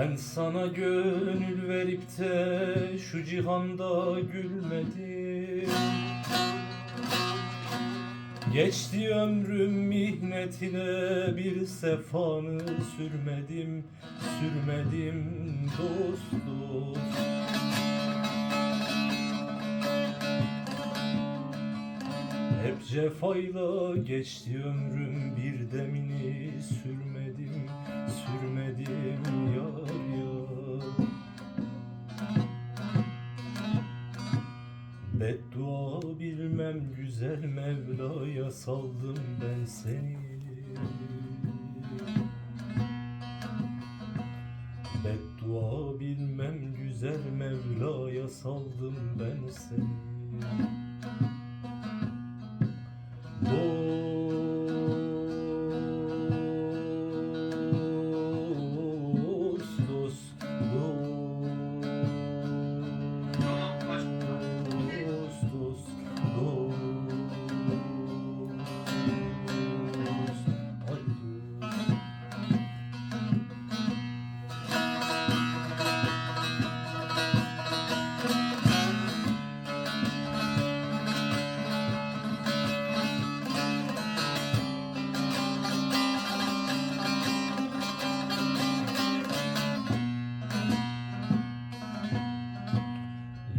Ben sana gönül verip de şu cihanda gülmedim. Geçti ömrüm mihnetine, bir sefanı sürmedim, sürmedim dost dost. Hep cefayla geçti ömrüm, bir demini sürmedim, sürmedim yar yar. Beddua bilmem güzel Mevla'ya saldım ben seni. Beddua bilmem güzel Mevla'ya saldım ben seni. Dost dost dost dost dost.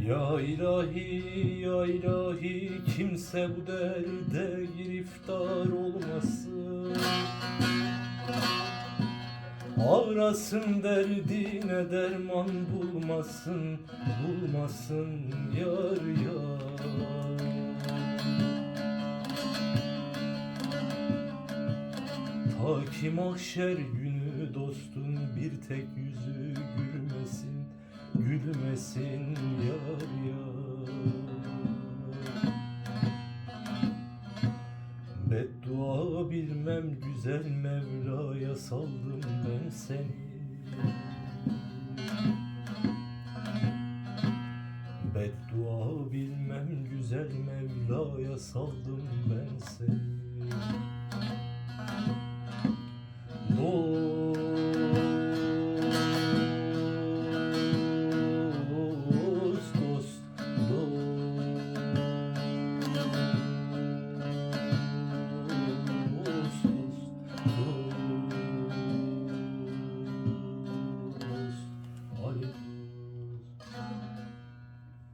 Ya ilahi, ya ilahi, kimse bu derde giriftar olmasın. Ağrasın derdine derman bulmasın, bulmasın yar yar. Ta ki mahşer günü dostun bir tek yüzü gülmesin, gülmesin yar yar. Beddua bilmem güzel Mevla'ya saldım ben seni. Beddua bilmem güzel Mevla'ya saldım ben seni.